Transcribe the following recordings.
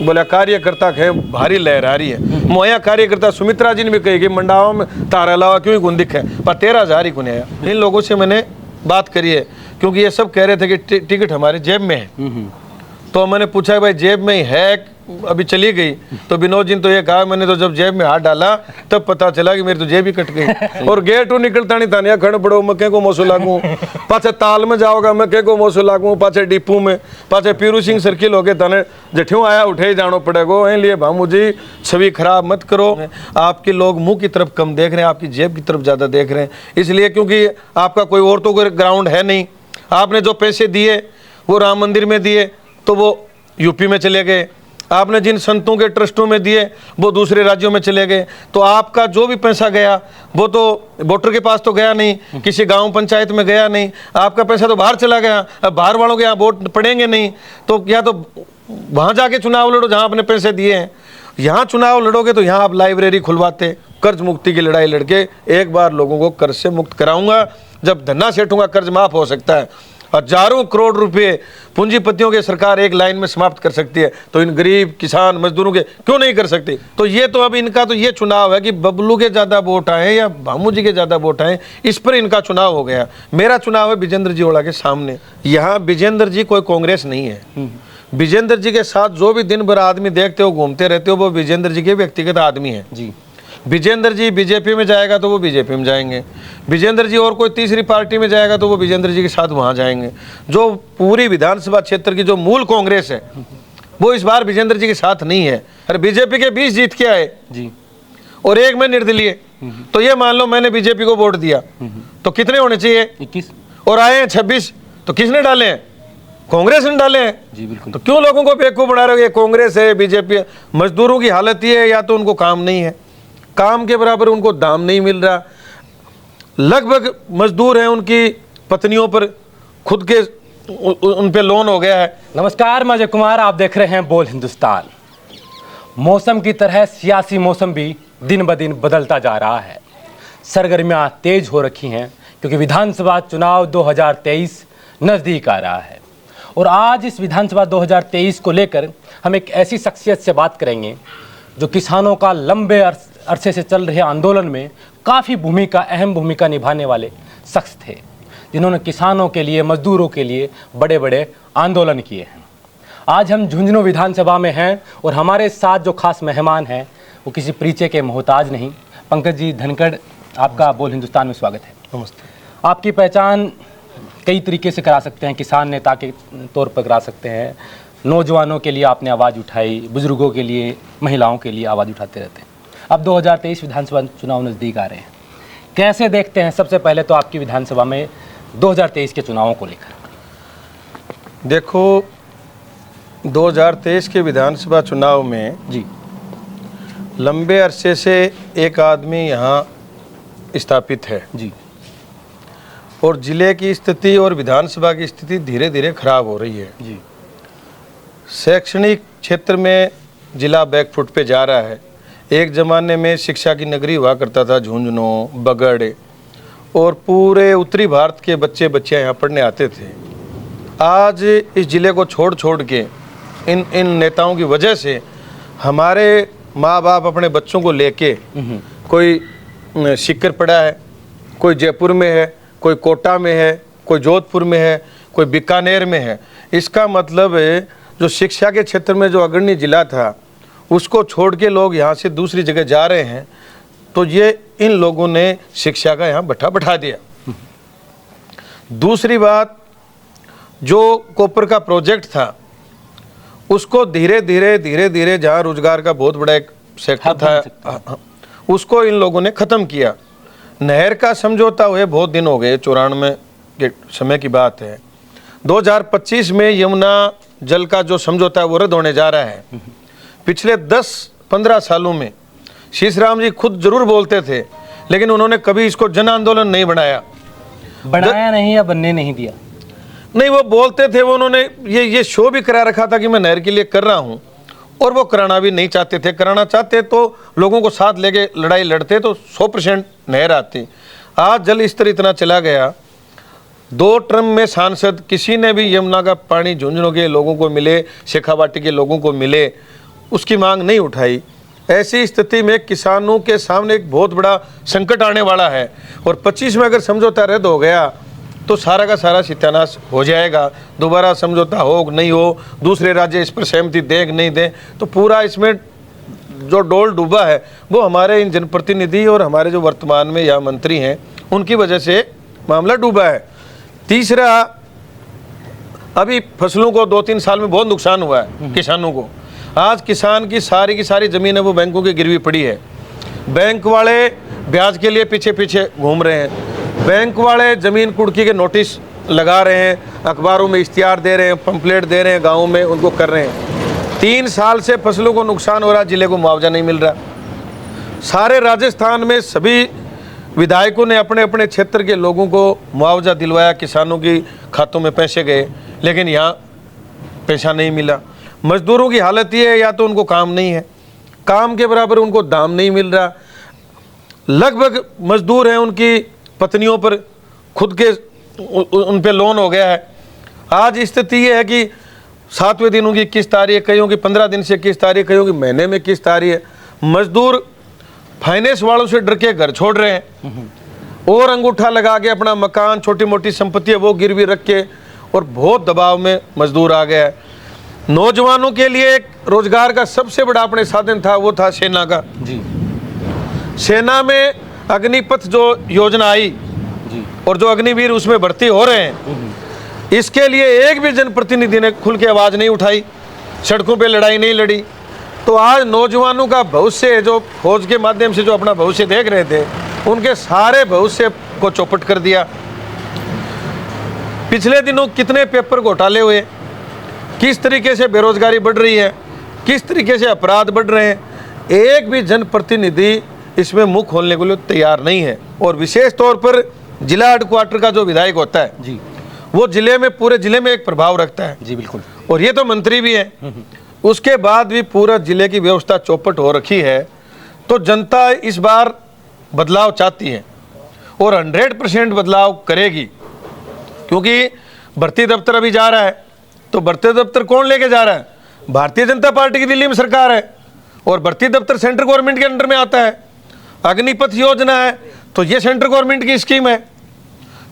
बोला कार्यकर्ता है भारी लहरा रही है। मोया कार्यकर्ता सुमित्रा जी ने भी कही कि मंडाओं में तारा अलावा क्यों ही गुंदिक है, पर 13,000 ही गुने आया। इन लोगों से मैंने बात करी है, क्योंकि ये सब कह रहे थे कि टिकट हमारे जेब में है। तो मैंने पूछा भाई जेब में ही है, अभी चली गई? तो विनोद जी ने तो ये कहा, मैंने तो जब जेब में हाथ डाला तब पता चला कि मेरी तो जेब ही कट गई। और गेट निकलता नहीं था, खड़ पड़ो मक्के को मोसो लागू, पाछे ताल में जाओगा मक्के को मोसो लागू, पाछे डिपू में, पाछे पीरू सिंह सर्किल हो गए थाने जठियों आया उठे ही जानो पड़ेगो। इसलिए भामू जी छवि खराब मत करो। आपके लोग मुंह की तरफ कम देख रहे हैं, आपकी जेब की तरफ ज्यादा देख रहे हैं, इसलिए क्योंकि आपका कोई और तो ग्राउंड है नहीं। आपने जो पैसे दिए वो राम मंदिर में दिए तो वो यूपी में चले गए, आपने जिन संतों के ट्रस्टों में दिए वो दूसरे राज्यों में चले गए। तो आपका जो भी पैसा गया वो तो वोटर के पास तो गया नहीं, किसी गांव पंचायत में गया नहीं, आपका पैसा तो बाहर चला गया। अब बाहर वालों के यहाँ वोट पड़ेंगे नहीं, तो या तो वहां जाके चुनाव लड़ो जहां आपने पैसे दिए हैं। यहाँ चुनाव लड़ोगे तो यहाँ आप लाइब्रेरी खुलवाते, कर्ज मुक्ति की लड़ाई लड़के एक बार लोगों को कर्ज से मुक्त कराऊंगा। जब धन्ना सेठूंगा कर्ज माफ हो सकता है, हजारों करोड़ रुपए पूंजीपतियों के सरकार एक लाइन में समाप्त कर सकती है, तो इन गरीब किसान मजदूरों के क्यों नहीं कर सकती? तो ये तो अब इनका तो ये चुनाव है कि बबलू के ज्यादा वोट आए या भामू जी के ज्यादा वोट आए, इस पर इनका चुनाव हो गया। मेरा चुनाव है विजेंद्र जी ओड़ा के सामने। यहाँ विजेंद्र जी कोई कांग्रेस नहीं है। विजेंद्र जी के साथ जो भी दिन भर आदमी देखते हो घूमते रहते हो वो विजेंद्र जी के व्यक्तिगत आदमी है जी। विजेंद्र जी बीजेपी में जाएगा तो वो बीजेपी में जाएंगे, विजेंद्र जी और कोई तीसरी पार्टी में जाएगा तो वो विजेंद्र जी के साथ वहां जाएंगे। जो पूरी विधानसभा क्षेत्र की जो मूल कांग्रेस है वो इस बार विजेंद्र जी के साथ नहीं है। अरे बीजेपी के 20 जीत के आए जी और एक में निर्दलीय, तो ये मान लो मैंने बीजेपी को वोट दिया तो कितने होने चाहिए? 21, और आए हैं 26, तो किसने डाले हैं? कांग्रेस ने डाले हैं जी। बिल्कुल। तो क्यों लोगों को बेवकूफ बना रहे हो? ये कांग्रेस है बीजेपी है। मजदूरों की हालत ये है या तो उनको काम नहीं है, काम के बराबर उनको दाम नहीं मिल रहा। लगभग मजदूर हैं, उनकी पत्नियों पर खुद के उन पे लोन हो गया है। नमस्कार, मैं अजय कुमार, आप देख रहे हैं बोल हिंदुस्तान। मौसम की तरह सियासी मौसम भी दिन ब दिन बदलता जा रहा है। सरगर्मियां तेज हो रखी हैं क्योंकि विधानसभा चुनाव 2023 नज़दीक आ रहा है। और आज इस विधानसभा 2023 को लेकर हम एक ऐसी शख्सियत से बात करेंगे जो किसानों का लंबे अरसे से चल रहे आंदोलन में काफ़ी अहम भूमिका निभाने वाले शख्स थे, जिन्होंने किसानों के लिए, मजदूरों के लिए बड़े बड़े आंदोलन किए हैं। आज हम झुंझुनू विधानसभा में हैं और हमारे साथ जो खास मेहमान हैं वो किसी परिचय के मोहताज नहीं। पंकज जी धनखड़, आपका बोल हिंदुस्तान में स्वागत है। नमस्ते। आपकी पहचान कई तरीके से करा सकते हैं, किसान नेता के तौर पर करा सकते हैं, नौजवानों के लिए आपने आवाज़ उठाई, बुजुर्गों के लिए, महिलाओं के लिए आवाज़ उठाते रहते हैं। अब 2023 विधानसभा चुनाव नज़दीक आ रहे हैं, कैसे देखते हैं सबसे पहले तो आपकी विधानसभा में 2023 के चुनावों को लेकर? देखो 2023 के विधानसभा चुनाव में जी लंबे अरसे से एक आदमी यहाँ स्थापित है जी, और जिले की स्थिति और विधानसभा की स्थिति धीरे धीरे खराब हो रही है जी। शैक्षणिक क्षेत्र में जिला बैकफुट पे जा रहा है। एक ज़माने में शिक्षा की नगरी हुआ करता था झुंझुनू, बगड़, और पूरे उत्तरी भारत के बच्चे बच्चियाँ यहाँ पढ़ने आते थे। आज इस ज़िले को छोड़ छोड़ के इन नेताओं की वजह से हमारे माँ बाप अपने बच्चों को लेके, कोई सीकर पड़ा है, कोई जयपुर में है, कोई कोटा में है, कोई जोधपुर में है, कोई बीकानेर में है। इसका मतलब है जो शिक्षा के क्षेत्र में जो अग्रणी जिला था उसको छोड़ के लोग यहाँ से दूसरी जगह जा रहे हैं, तो ये इन लोगों ने शिक्षा का यहाँ बैठा दिया। दूसरी बात, जो कॉपर का प्रोजेक्ट था उसको धीरे धीरे जहाँ रोजगार का बहुत बड़ा एक सेक्टर था उसको इन लोगों ने ख़त्म किया। नहर का समझौता हुए बहुत दिन हो गए, 94 के समय की बात है। 2025 में यमुना जल का जो समझौता है वो रद्द होने जा रहा है। पिछले 10-15 सालों में शीशराम जी खुद जरूर बोलते थे, लेकिन उन्होंने कभी इसको जन आंदोलन नहीं बनाया नहीं या बनने नहीं दिया। नहीं, वो बोलते थे, वो उन्होंने ये शो भी करा रखा था कि मैं नहर के लिए कर रहा हूँ, और वो कराना भी नहीं चाहते थे। कराना चाहते तो लोगों को साथ लेके लड़ाई लड़ते तो 100% नहर आती। आज जल स्तर इतना चला गया, 2 टर्म में सांसद किसी ने भी यमुना का पानी झुंझुनू के लोगों को मिले, शेखावाटी के लोगों को मिले, उसकी मांग नहीं उठाई। ऐसी स्थिति में किसानों के सामने एक बहुत बड़ा संकट आने वाला है और 25 में अगर समझौता रद्द हो गया तो सारा का सारा सत्यानाश हो जाएगा। दोबारा समझौता हो नहीं हो, दूसरे राज्य इस पर सहमति दें नहीं दें, तो पूरा इसमें जो डोल डूबा है वो हमारे इन जनप्रतिनिधि और हमारे जो वर्तमान में यहाँ मंत्री हैं उनकी वजह से मामला डूबा है। तीसरा, अभी फसलों को 2-3 साल में बहुत नुकसान हुआ है किसानों को। आज किसान की सारी ज़मीन है वो बैंकों की गिरवी पड़ी है। बैंक वाले ब्याज के लिए पीछे पीछे घूम रहे हैं। बैंक वाले ज़मीन कुड़की के नोटिस लगा रहे हैं, अखबारों में इश्तिहार दे रहे हैं, पंपलेट दे रहे हैं, गाँव में उनको कर रहे हैं। 3 साल से फसलों को नुकसान हो रहा, जिले को मुआवजा नहीं मिल रहा। सारे राजस्थान में सभी विधायकों ने अपने अपने क्षेत्र के लोगों को मुआवजा दिलवाया, किसानों की खातों में पैसे गए, लेकिन यहाँ पैसा नहीं मिला। मजदूरों की हालत ये है, या तो उनको काम नहीं है, काम के बराबर उनको दाम नहीं मिल रहा। लगभग मजदूर हैं, उनकी पत्नियों पर खुद के उन पे लोन हो गया है। आज स्थिति ये है कि 7वें दिन उनकी किस्त आ रही है, कईयों की 15 दिन से किस्त आ रही है, कईयों की महीने में किस्त आ रही है। मजदूर फाइनेंस वालों से डर के घर छोड़ रहे हैं और अंगूठा लगा के अपना मकान, छोटी मोटी संपत्ति है वो गिरवी रख के, और बहुत दबाव में मजदूर आ गया है। नौजवानों के लिए एक रोजगार का सबसे बड़ा अपने साधन था, वो था सेना का। जी। सेना में अग्निपथ जो योजना आई जी। और जो अग्निवीर उसमें भर्ती हो रहे हैं, इसके लिए एक भी जनप्रतिनिधि ने खुल के आवाज़ नहीं उठाई, सड़कों पे लड़ाई नहीं लड़ी। तो आज नौजवानों का भविष्य, जो फौज के माध्यम से जो अपना भविष्य देख रहे थे, उनके सारे भविष्य को चौपट कर दिया। पिछले दिनों कितने पेपर घोटाले हुए, किस तरीके से बेरोजगारी बढ़ रही है, किस तरीके से अपराध बढ़ रहे हैं, एक भी जनप्रतिनिधि इसमें मुंह खोलने के लिए तैयार नहीं है। और विशेष तौर पर जिला हेडक्वार्टर का जो विधायक होता है जी, वो जिले में, पूरे जिले में एक प्रभाव रखता है। जी बिल्कुल। और ये तो मंत्री भी है, उसके बाद भी पूरा जिले की व्यवस्था चौपट हो रखी है। तो जनता इस बार बदलाव चाहती है और 100% बदलाव करेगी, क्योंकि भर्ती दफ्तर अभी जा रहा है, तो भर्ती दफ्तर कौन लेके जा रहा है? भारतीय जनता पार्टी की दिल्ली में सरकार है और भर्ती दफ्तर सेंट्रल गवर्नमेंट के अंडर में आता है। अग्निपथ योजना है तो ये सेंट्रल गवर्नमेंट की स्कीम है।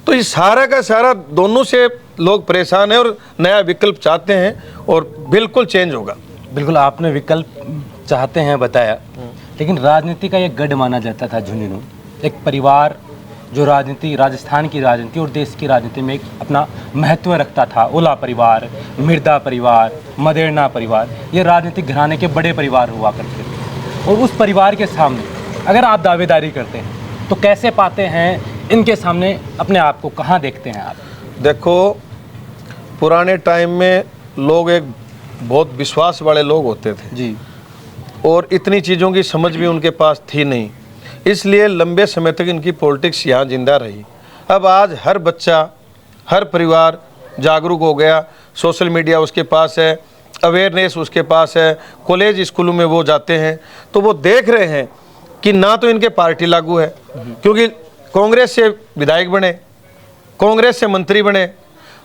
तो ये सारा का सारा दोनों से लोग परेशान हैं और नया विकल्प चाहते हैं और बिल्कुल चेंज होगा। बिल्कुल, आपने विकल्प चाहते हैं बताया, लेकिन राजनीति का ये गढ़ माना जाता था झुंझुनू। एक परिवार जो राजनीति, राजस्थान की राजनीति और देश की राजनीति में एक अपना महत्व रखता था। ओला परिवार, मिर्दा परिवार, मदेरना परिवार, ये राजनीतिक घराने के बड़े परिवार हुआ करते थे। और उस परिवार के सामने अगर आप दावेदारी करते हैं तो कैसे पाते हैं इनके सामने अपने आप को, कहाँ देखते हैं आप? देखो, पुराने टाइम में लोग एक बहुत विश्वास वाले लोग होते थे जी, और इतनी चीज़ों की समझ भी उनके पास थी नहीं, इसलिए लंबे समय तक इनकी पॉलिटिक्स यहाँ जिंदा रही। अब आज हर बच्चा, हर परिवार जागरूक हो गया, सोशल मीडिया उसके पास है, अवेयरनेस उसके पास है, कॉलेज स्कूलों में वो जाते हैं, तो वो देख रहे हैं कि ना तो इनके पार्टी लागू है, क्योंकि कांग्रेस से विधायक बने, कांग्रेस से मंत्री बने,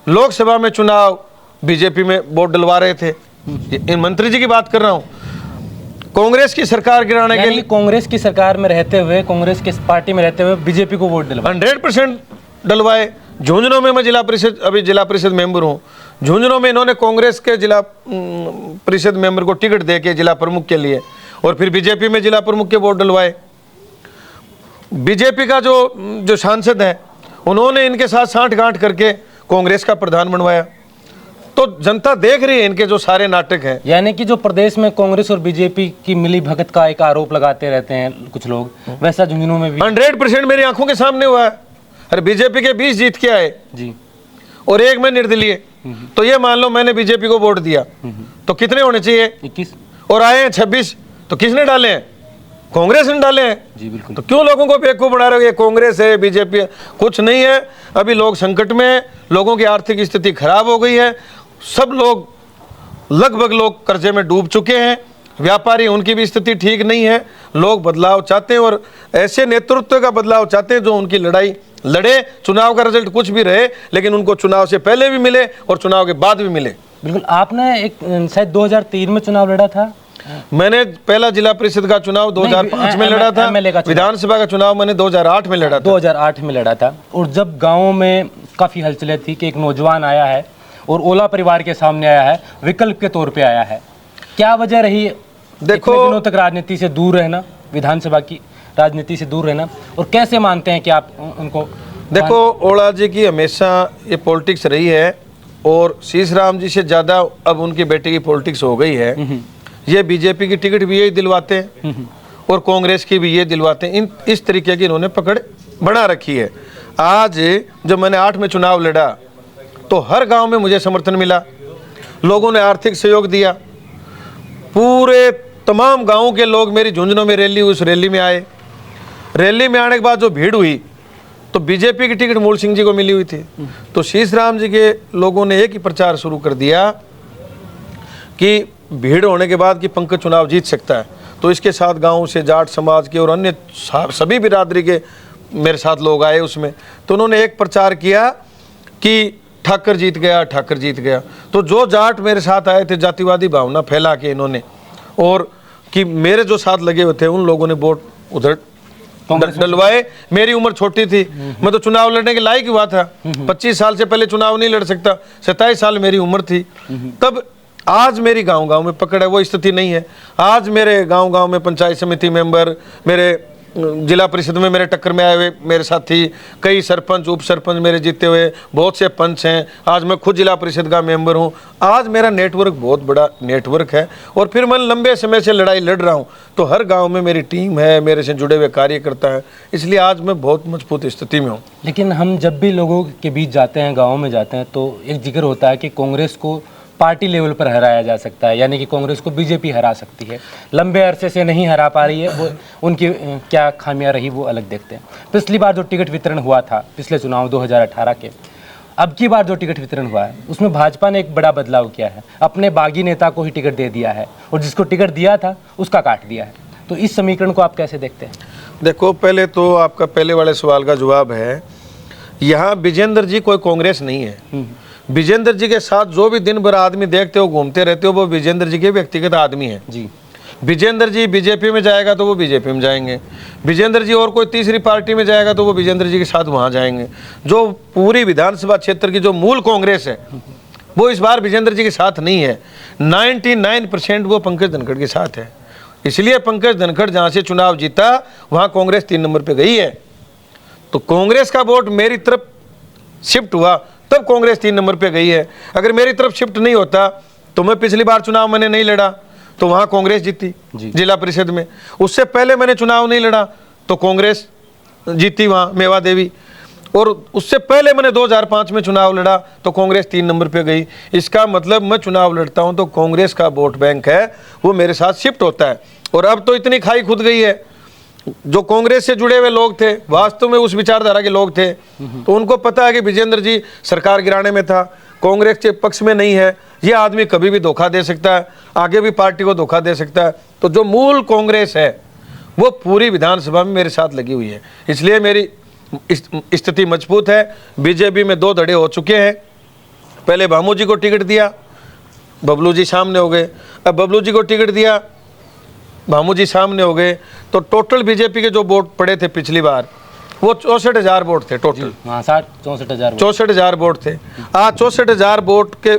लोकसभा में चुनाव बीजेपी में वोट डलवा रहे थे। इन मंत्री जी की बात कर रहा हूँ। कांग्रेस की सरकार गिराने के लिए, कांग्रेस की सरकार में रहते हुए, कांग्रेस की पार्टी में रहते हुए बीजेपी को वोट दिलवाए, 100% डलवाए। झुंझुनू में मैं जिला परिषद मेंबर हूँ। झुंझुनू में इन्होंने कांग्रेस के जिला परिषद मेंबर को टिकट दे के जिला प्रमुख के लिए, और फिर बीजेपी में जिला प्रमुख के वोट डलवाए। बीजेपी का जो सांसद है, उन्होंने इनके साथ साठ-गांठ करके कांग्रेस का प्रधान बनवाया। तो जनता देख रही है इनके जो सारे नाटक हैं। यानी कि जो प्रदेश में कांग्रेस और बीजेपी की मिली भगत का एक आरोप लगाते रहते हैं कुछ लोग, वैसा झुंझुनू में भी 100% मेरी आंखों के सामने हुआ है। अरे बीजेपी के 20 जीत के आए जी, और एक में निर्दलीय। तो ये मान लो मैंने बीजेपी को वोट दिया, तो कितने होने चाहिए? 21, और आए हैं 26। तो किसने डाले हैं? कांग्रेस ने डाले हैं। जी बिल्कुल। तो क्यों लोगों को बेवकूफ बना रहे हो? ये कांग्रेस है, बीजेपी है, कुछ नहीं है। अभी लोग संकट में हैं, लोगों की आर्थिक स्थिति खराब हो गई है, सब लोग, लगभग लोग कर्जे में डूब चुके हैं, व्यापारी, उनकी भी स्थिति ठीक नहीं है। लोग बदलाव चाहते हैं और ऐसे नेतृत्व का बदलाव चाहते हैं जो उनकी लड़ाई लड़े। चुनाव का रिजल्ट कुछ भी रहे, लेकिन उनको चुनाव से पहले भी मिले और चुनाव के बाद भी मिले। बिल्कुल। आपने एक शायद 2003 में चुनाव लड़ा था। मैंने पहला जिला परिषद का चुनाव 2005 में लड़ा था, MLA का चुनाव। विधानसभा का चुनाव मैंने 2008 में लड़ा था। 2008 में लड़ा था। और जब गाँव में काफ़ी हलचलें थी कि एक नौजवान आया है और ओला परिवार के सामने आया है, विकल्प के तौर पे आया है, क्या वजह रही देखो, इतने दिनों तक राजनीति से दूर रहना, विधानसभा की राजनीति से दूर रहना, और कैसे मानते हैं कि आप उनको? देखो, ओला जी की हमेशा ये पॉलिटिक्स रही है और शीश राम जी से ज़्यादा अब उनकी बेटे की पॉलिटिक्स हो गई है। ये बीजेपी की टिकट भी यही दिलवाते हैं और कांग्रेस की भी ये दिलवाते हैं। इस तरीके की इन्होंने पकड़ बना रखी है। आज जब मैंने 8 में चुनाव लड़ा तो हर गांव में मुझे समर्थन मिला, लोगों ने आर्थिक सहयोग दिया, पूरे तमाम गांवों के लोग मेरी झुंझुनों में रैली, उस रैली में आए। रैली में आने के बाद जो भीड़ हुई तो बीजेपी की टिकट मूल सिंह जी को मिली हुई थी। तो शीश राम जी के लोगों ने एक ही प्रचार शुरू कर दिया कि भीड़ होने के बाद कि पंकज चुनाव जीत सकता है। तो इसके साथ गांव से जाट समाज के और अन्य सभी बिरादरी के मेरे साथ लोग आए उसमें। तो उन्होंने एक प्रचार किया कि ठाकर जीत गया, ठाकर जीत गया। तो जो जाट मेरे साथ आए थे, जातिवादी भावना फैला के इन्होंने, और कि मेरे जो साथ लगे हुए थे उन लोगों ने वोट उधर डलवाए। मेरी उम्र छोटी थी, मैं तो चुनाव लड़ने के लायक हुआ था। 25 साल से पहले चुनाव नहीं लड़ सकता, 27 साल मेरी उम्र थी तब। आज मेरी गांव-गांव में पकड़ है, वो स्थिति नहीं है। आज मेरे गांव-गांव में पंचायत समिति मेंबर, मेरे जिला परिषद में मेरे टक्कर में आए हुए मेरे साथी, कई सरपंच उप सरपंच मेरे जीते हुए, बहुत से पंच हैं। आज मैं खुद जिला परिषद का मेंबर हूं। आज मेरा नेटवर्क बहुत बड़ा नेटवर्क है और फिर मैं लंबे समय से लड़ाई लड़ रहा हूं। तो हर गांव में मेरी टीम है, मेरे से जुड़े हुए कार्यकर्ता हैं, इसलिए आज मैं बहुत मजबूत स्थिति में हूँ। लेकिन हम जब भी लोगों के बीच जाते हैं, गाँव में जाते हैं, तो एक जिक्र होता है कि कांग्रेस को पार्टी लेवल पर हराया जा सकता है, यानी कि कांग्रेस को बीजेपी हरा सकती है। लंबे अरसे से नहीं हरा पा रही है, वो उनकी क्या खामियां रही वो अलग देखते हैं। पिछली बार जो टिकट वितरण हुआ था, पिछले चुनाव 2018 के, अब की बार जो टिकट वितरण हुआ है उसमें भाजपा ने एक बड़ा बदलाव किया है, अपने बागी नेता को ही टिकट दे दिया है और जिसको टिकट दिया था उसका काट दिया है। तो इस समीकरण को आप कैसे देखते हैं? देखो, पहले तो आपका पहले वाले सवाल का जवाब है, यहाँ विजेंद्र जी कोई कांग्रेस नहीं है। विजेंद्र जी के साथ जो भी दिन भर आदमी देखते हो, घूमते रहते हो, वो विजेंद्र जी के व्यक्तिगत आदमी है जी। विजेंद्र जी बीजेपी में जाएगा तो वो बीजेपी में जाएंगे, विजेंद्र जी और कोई तीसरी पार्टी में जाएगा तो वो विजेंद्र जी के साथ वहाँ जाएंगे। जो पूरी विधानसभा क्षेत्र की जो मूल कांग्रेस है वो इस बार विजेंद्र जी के साथ नहीं है। 99% वो पंकज धनखड़ के साथ है। इसलिए पंकज धनखड़ जहाँ से चुनाव जीता वहाँ कांग्रेस 3 नंबर पर गई है। तो कांग्रेस का वोट मेरी तरफ शिफ्ट हुआ तब कांग्रेस 3 नंबर पे गई है। अगर मेरी तरफ शिफ्ट नहीं होता तो मैं पिछली बार चुनाव मैंने नहीं लड़ा तो वहाँ कांग्रेस जीती जिला परिषद में। उससे पहले मैंने चुनाव नहीं लड़ा तो कांग्रेस जीती वहाँ मेवा देवी, और उससे पहले मैंने 2005 में चुनाव लड़ा तो कांग्रेस 3 नंबर पे गई। इसका मतलब मैं चुनाव लड़ता हूँ तो कांग्रेस का वोट बैंक है वो मेरे साथ शिफ्ट होता है। और अब तो इतनी खाई खुद गई है, जो कांग्रेस से जुड़े हुए लोग थे वास्तव में उस विचारधारा के लोग थे, तो उनको पता है कि विजेंद्र जी सरकार गिराने में था, कांग्रेस के पक्ष में नहीं है, ये आदमी कभी भी धोखा दे सकता है, आगे भी पार्टी को धोखा दे सकता है। तो जो मूल कांग्रेस है वो पूरी विधानसभा में मेरे साथ लगी हुई है, इसलिए मेरी स्थिति मजबूत है। बीजेपी में 2 धड़े हो चुके हैं। पहले भामू जी को टिकट दिया, बबलू जी सामने हो गए। अब बबलू जी को टिकट दिया, भामू जी सामने हो गए। तो टोटल बीजेपी के जो वोट पड़े थे पिछली बार वो 64,000 वोट थे टोटल। 64,000 वोट थे। आज 64,000 वोट के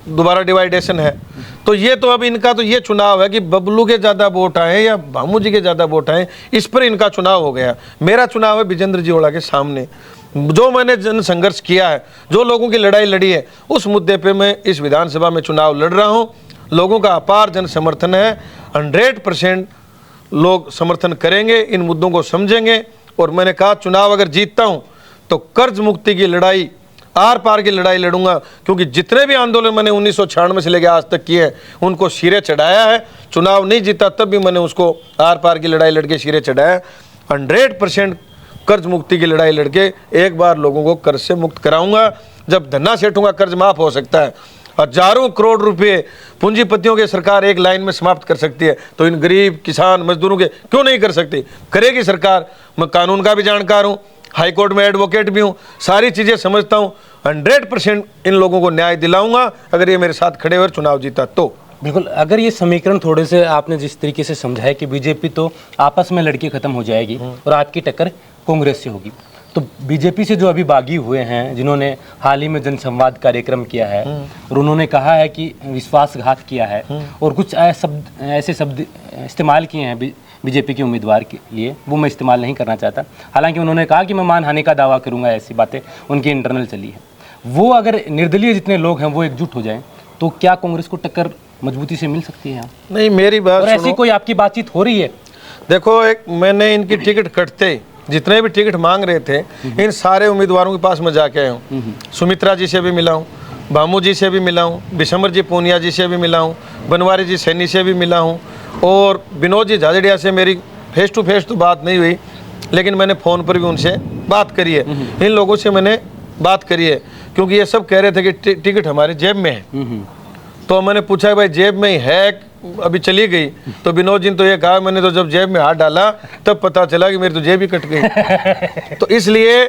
दोबारा डिवाइडेशन है। तो ये तो अब इनका तो ये चुनाव है कि बबलू के ज़्यादा वोट आए या भामू जी के ज़्यादा वोट आए, इस पर इनका चुनाव हो गया। मेरा चुनाव है विजेंद्र जी ओला के सामने। जो मैंने जन संघर्ष किया है, जो लोगों की लड़ाई लड़ी है, उस मुद्दे पे मैं इस विधानसभा में चुनाव लड़ रहा हूँ। लोगों का अपार जन समर्थन है, 100% लोग समर्थन करेंगे, इन मुद्दों को समझेंगे। और मैंने कहा चुनाव अगर जीतता हूँ तो कर्ज मुक्ति की लड़ाई, आर पार की लड़ाई लड़ूंगा, क्योंकि जितने भी आंदोलन मैंने 1996 से लेकर आज तक किए हैं उनको सिरे चढ़ाया है। चुनाव नहीं जीता तब भी मैंने उसको आर पार की लड़ाई लड़के सिरे चढ़ाया। 100% कर्ज मुक्ति की लड़ाई लड़के एक बार लोगों को कर्ज से मुक्त कराऊंगा। जब धन्ना सेठों का कर्ज माफ हो सकता है, हजारों करोड़ रुपए पूंजीपतियों के सरकार एक लाइन में समाप्त कर सकती है, तो इन गरीब किसान मजदूरों के क्यों नहीं कर सकती? करेगी सरकार। मैं कानून का भी जानकार हूँ, हाई कोर्ट में एडवोकेट भी हूँ, सारी चीज़ें समझता हूँ। 100% इन लोगों को न्याय दिलाऊंगा अगर ये मेरे साथ खड़े हुए चुनाव जीता तो। बिल्कुल, अगर ये समीकरण थोड़े से आपने जिस तरीके से समझाया कि बीजेपी तो आपस में लड़के खत्म हो जाएगी और आपकी टक्कर कांग्रेस से होगी, तो बीजेपी से जो अभी बागी हुए हैं, जिन्होंने हाल ही में जनसंवाद कार्यक्रम किया है और उन्होंने कहा है कि विश्वासघात किया है और कुछ ऐसे शब्द इस्तेमाल किए हैं बीजेपी के उम्मीदवार के लिए, वो मैं इस्तेमाल नहीं करना चाहता। हालांकि उन्होंने कहा कि मैं मानहानि का दावा करूंगा, ऐसी बातें उनकी इंटरनल चली है। वो अगर निर्दलीय जितने लोग हैं वो एकजुट हो जाएं तो क्या कांग्रेस को टक्कर मजबूती से मिल सकती है यहाँ? नहीं, मेरी बात और ऐसी कोई आपकी बातचीत हो रही है? देखो, एक मैंने इनकी टिकट कटते जितने भी टिकट मांग रहे थे, इन सारे उम्मीदवारों के पास मैं जाके आया हूँ। सुमित्रा जी से भी मिला हूँ, भामू जी से भी मिला हूँ, बिशंबर जी पूनिया जी से भी मिला हूँ, बनवारी जी सैनी से भी मिला हूँ, और विनोद जी झाझड़िया से मेरी फेस टू फेस तो बात नहीं हुई, लेकिन मैंने फ़ोन पर भी उनसे बात करी है। इन लोगों से मैंने बात करी है, क्योंकि ये सब कह रहे थे कि टिकट हमारे जेब में है। तो मैंने पूछा कि भाई जेब में ही है, अभी चली गई? तो विनोद जी ने तो ये कहा, मैंने तो जब जेब में हाथ डाला तब पता चला कि मेरी तो जेब ही कट गई। तो इसलिए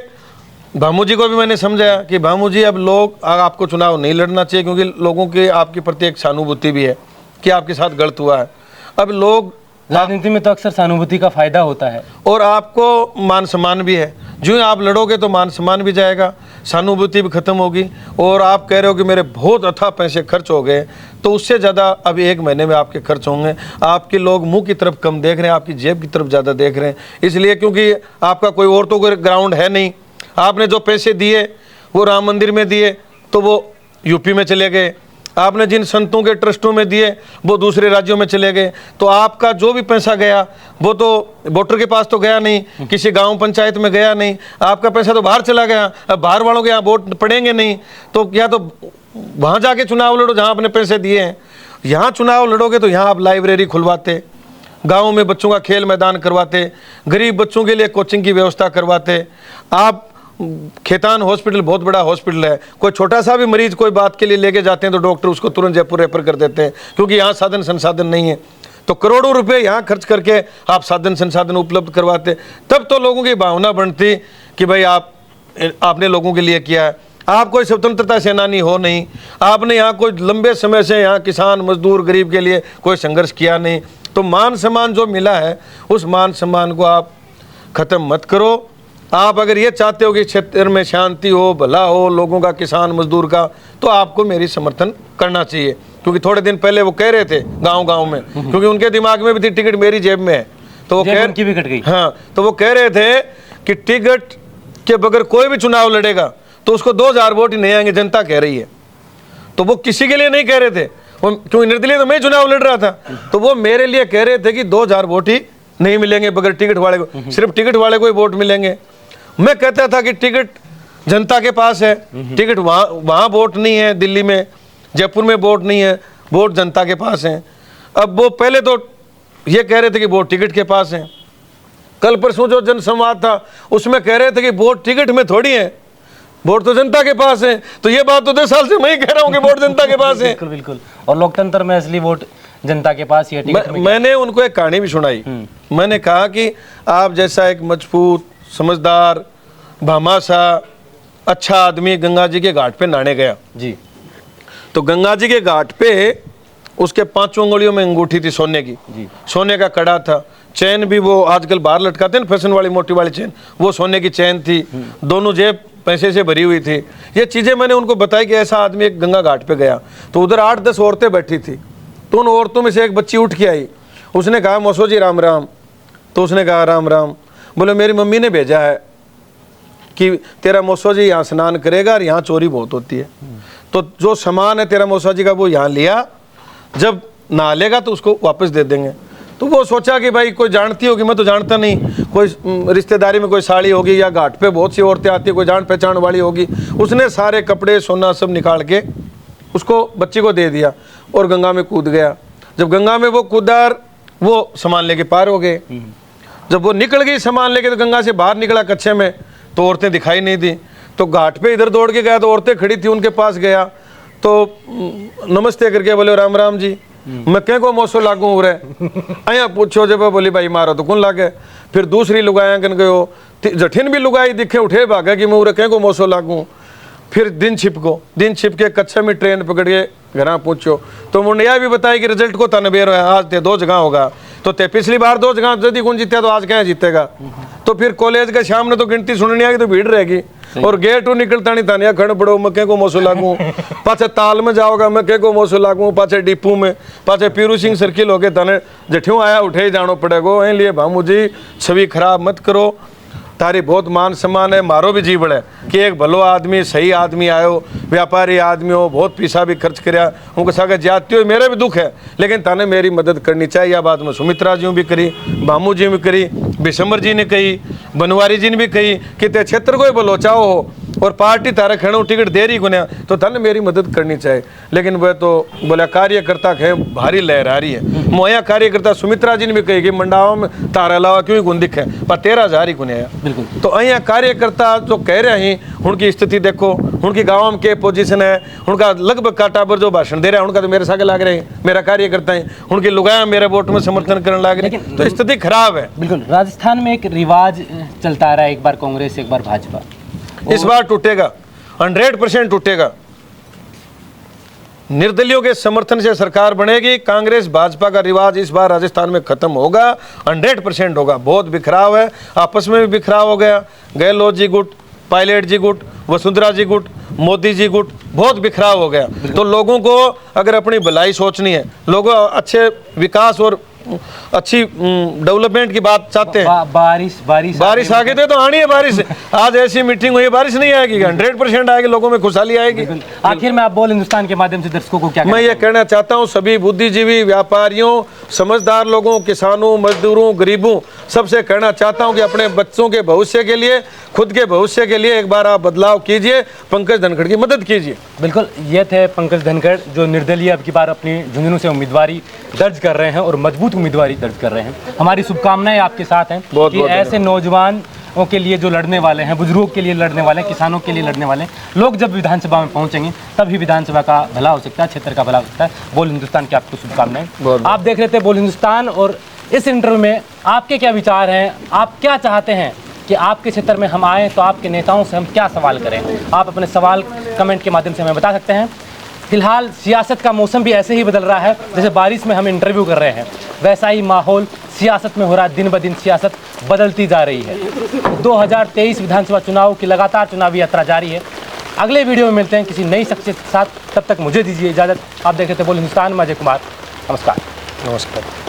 भामू जी को भी मैंने समझाया कि भामू जी, अब लोग आपको चुनाव नहीं लड़ना चाहिए, क्योंकि लोगों की आपके प्रति एक सहानुभूति भी है कि आपके साथ गलत हुआ है। अब लोग, राजनीति में तो अक्सर सहानुभूति का फायदा होता है और आपको मान सम्मान भी है। जो ही आप लड़ोगे तो मान सम्मान भी जाएगा, सहानुभूति भी खत्म होगी। और आप कह रहे हो कि मेरे बहुत अथाह पैसे खर्च हो गए, तो उससे ज़्यादा अभी 1 महीने में आपके खर्च होंगे। आपके लोग मुंह की तरफ कम देख रहे हैं, आपकी जेब की तरफ ज़्यादा देख रहे हैं। इसलिए क्योंकि आपका कोई और तो कोई ग्राउंड है नहीं। आपने जो पैसे दिए वो राम मंदिर में दिए तो वो यूपी में चले गए, आपने जिन संतों के ट्रस्टों में दिए वो दूसरे राज्यों में चले गए। तो आपका जो भी पैसा गया वो तो वोटर के पास तो गया नहीं, किसी गांव पंचायत में गया नहीं, आपका पैसा तो बाहर चला गया। अब बाहर वालों के यहाँ वोट पड़ेंगे नहीं, तो या तो वहाँ जाके चुनाव लड़ो जहाँ आपने पैसे दिए हैं। यहाँ चुनाव लड़ोगे तो यहाँ आप लाइब्रेरी खुलवाते, गाँव में बच्चों का खेल मैदान करवाते, गरीब बच्चों के लिए कोचिंग की व्यवस्था करवाते। आप खेतान हॉस्पिटल बहुत बड़ा हॉस्पिटल है, कोई छोटा सा भी मरीज कोई बात के लिए लेके जाते हैं तो डॉक्टर उसको तुरंत जयपुर रेफर कर देते हैं, क्योंकि यहाँ साधन संसाधन नहीं है। तो करोड़ों रुपए यहाँ खर्च करके आप साधन संसाधन उपलब्ध करवाते, तब तो लोगों की भावना बनती कि भाई आपने लोगों के लिए किया है। आप कोई स्वतंत्रता सेनानी हो नहीं, आपने यहाँ कोई लंबे समय से यहाँ किसान मजदूर गरीब के लिए कोई संघर्ष किया नहीं। तो मान सम्मान जो मिला है उस मान सम्मान को आप खत्म मत करो। आप अगर ये चाहते हो कि क्षेत्र में शांति हो, भला हो लोगों का, किसान मजदूर का, तो आपको मेरी समर्थन करना चाहिए। क्योंकि थोड़े दिन पहले वो कह रहे थे गांव-गांव में, क्योंकि उनके दिमाग में भी थी टिकट मेरी जेब में है, तो वो उनकी भी कट गई। हाँ, तो वो कह रहे थे कि टिकट के बगैर कोई भी चुनाव लड़ेगा तो उसको 2000 वोट ही नहीं आएंगे, जनता कह रही है। तो वो किसी के लिए नहीं कह रहे थे, वो क्योंकि निर्दलीय तो मैं चुनाव लड़ रहा था, तो वो मेरे लिए कह रहे थे कि 2000 वोट ही नहीं मिलेंगे बगैर टिकट वाले को, सिर्फ टिकट वाले को ही वोट मिलेंगे। मैं कहता था कि टिकट जनता के पास है, टिकट वहाँ वोट नहीं है, दिल्ली में जयपुर में वोट नहीं है, वोट जनता के पास है। अब वो पहले तो ये कह रहे थे कि वोट टिकट के पास है। कल परसों जो जनसंवाद था उसमें कह रहे थे कि वोट टिकट में थोड़ी है, वोट तो जनता के पास है। तो ये बात तो 10 साल से मैं ही कह रहा हूँ कि वोट जनता के पास है। बिल्कुल बिल्कुल, और लोकतंत्र में असली वोट जनता के पास ही है। मैंने उनको एक कहानी भी सुनाई। मैंने कहा कि आप जैसा एक मजबूत, समझदार, भामाशा, अच्छा आदमी गंगा जी के घाट पे नहाने गया जी। तो गंगा जी के घाट पे उसके 5 उंगलियों में अंगूठी थी सोने की जी। सोने का कड़ा था, चैन भी वो आजकल बाहर लटकाते हैं ना फैशन वाली मोटी वाली चैन, वो सोने की चैन थी, दोनों जेब पैसे से भरी हुई थी। ये चीज़ें मैंने उनको बताई कि ऐसा आदमी एक गंगा घाट पे गया तो उधर 8-10 औरतें बैठी थी। तो उन औरतों में से एक बच्ची उठ के आई, उसने कहा मौसो जी राम राम। तो उसने कहा राम राम। बोले मेरी मम्मी ने भेजा है कि तेरा मौसा जी यहाँ स्नान करेगा और यहाँ चोरी बहुत होती है, तो जो सामान है तेरा मौसा जी का वो यहाँ लिया, जब नहा लेगा तो उसको वापस दे देंगे। तो वो सोचा कि भाई कोई जानती होगी, मैं तो जानता नहीं, कोई रिश्तेदारी में कोई साड़ी होगी या घाट पे बहुत सी औरतें आती है, कोई जान पहचान वाली होगी। उसने सारे कपड़े सोना सब निकाल के उसको बच्ची को दे दिया और गंगा में कूद गया। जब गंगा में वो कूदा वो सामान लेके पार हो गए। जब वो निकल गई सामान लेके तो गंगा से बाहर निकला कच्छे में तो औरतें दिखाई नहीं दी। तो घाट पे इधर दौड़ के गया तो औरतें खड़ी थी, उनके पास गया तो नमस्ते करके बोले राम राम जी, मैं क्या को मौसो लागू हो रहे अया पूछो जब बोली भाई मारो तो कौन लागे। फिर दूसरी लुगाया कन गयो, जठिन भी लुगाई दिखे उठे भागा कि मैं उरे क्या को मौसो लागू। फिर दिन छिप के कच्चे में ट्रेन पकड़ के घर पहुंचो। तो मुंडिया भी बताया कि रिजल्ट को तनबेर है, आज ते 2 जगह होगा, तो ते पिछली बार 2 जगह यदि कौन जीते तो आज क्या जीतेगा। तो फिर कॉलेज के शाम ने तो गिनती सुननी आएगी तो भीड़ रहेगी, और गेट निकलता नहीं था, खड़ पड़ो मक्के को मौसू लागू, पाचे ताल में जाओगा मक्के को मौसू लागू, पाचे डिपू में, पाचे पीरू सिंह सर्किल होके तने जठ्यों आया उठे ही जानो पड़ेगो। इसलिए भामू जी छवि खराब मत करो, तारी बहुत मान सम्मान है, मारो भी जी बड़े कि एक भलो आदमी सही आदमी आयो, व्यापारी आदमी हो, बहुत पैसा भी खर्च कराया, उनके सागे जाती हो, मेरे भी दुख है, लेकिन ताने मेरी मदद करनी चाहिए। यह बात में सुमित्रा जी भी करी, भामू जी भी करी, बिशंबर जी ने कही, बनवारी जी ने भी कही कि ते क्षेत्र को ही भलो चाहो हो और पार्टी तारे खड़ो टिकट दे रही गुनिया तो ताने मेरी मदद करनी चाहिए। लेकिन वह तो बोला कार्यकर्ता के भारी लहरा रही है। मोया कार्यकर्ता सुमित्रा जी ने भी कही कि मंडाओं में तारा अलावा क्यों गुण दिखे पर 13,000 ही गुनिया। बिल्कुल। तो अहिया कार्यकर्ता जो कह रहे हैं उनकी स्थिति देखो, उनकी गाँव में के पोजीशन है, उनका लगभग का टाबर जो भाषण दे रहा है उनका तो मेरे सागे लाग रहे हैं, मेरा कार्यकर्ता है, उनकी लुगाया मेरे वोट में समर्थन करने लग रहे, तो स्थिति खराब है। बिल्कुल। राजस्थान में एक रिवाज चलता रहा है, एक बार कांग्रेस एक बार भाजपा, इस बार टूटेगा, 100% टूटेगा। निर्दलियों के समर्थन से सरकार बनेगी, कांग्रेस भाजपा का रिवाज इस बार राजस्थान में खत्म होगा, 100% होगा। बहुत बिखराव है, आपस में भी बिखराव हो गया, गहलोत जी गुट, पायलट जी गुट, वसुंधरा जी गुट, मोदी जी गुट, बहुत बिखराव हो गया। तो लोगों को अगर अपनी भलाई सोचनी है, लोगों अच्छे विकास और अच्छी डेवलपमेंट की बात चाहते हैं, बारिश आगे थे तो आनी है बारिश। आज ऐसी मीटिंग हुई, बारिश नहीं आएगी, 100% आएगी, लोगों में खुशहाली आएगी। आखिर में आप बोल हिंदुस्तान के माध्यम से दर्शकों को क्या मैं ये कहना चाहता हूँ, सभी बुद्धिजीवी, व्यापारियों, समझदार लोगों, किसानों, मजदूरों, गरीबों, सबसे कहना चाहता हूँ कि अपने बच्चों के भविष्य के लिए, खुद के भविष्य के लिए एक बार आप बदलाव कीजिए, पंकज धनखड़ की मदद कीजिए। बिल्कुल, ये थे पंकज धनखड़ जो निर्दलीय अब की बार अपनी झुंझुनू से उम्मीदवारी दर्ज कर रहे हैं और मजबूत उम्मीदवारी दर्ज कर रहे हैं। हमारी शुभकामनाएं आपके साथ हैं कि ऐसे नौजवानों के लिए जो लड़ने वाले हैं, बुजुर्गों के लिए लड़ने वाले हैं, किसानों के लिए लड़ने वाले हैं, लोग जब विधानसभा में पहुंचेंगे तभी विधानसभा का भला हो सकता है, क्षेत्र का भला हो सकता है। बोल हिंदुस्तान की आपको शुभकामनाएं। आप देख रहे थे बोल हिंदुस्तान, और इस इंटरव्यू में आपके क्या विचार हैं, आप क्या चाहते हैं कि आपके क्षेत्र में हम आएँ तो आपके नेताओं से हम क्या सवाल करें, आप अपने सवाल कमेंट के माध्यम से हमें बता सकते हैं। फिलहाल सियासत का मौसम भी ऐसे ही बदल रहा है, जैसे बारिश में हम इंटरव्यू कर रहे हैं वैसा ही माहौल सियासत में हो रहा है, दिन ब दिन सियासत बदलती जा रही है। 2023 विधानसभा चुनाव की लगातार चुनावी यात्रा जारी है। अगले वीडियो में मिलते हैं किसी नई शख्सियत के साथ, तब तक मुझे दीजिए इजाज़त। आप देख रहे थे बोल हिंदुस्तान में अजय कुमार, नमस्कार। नमस्कार।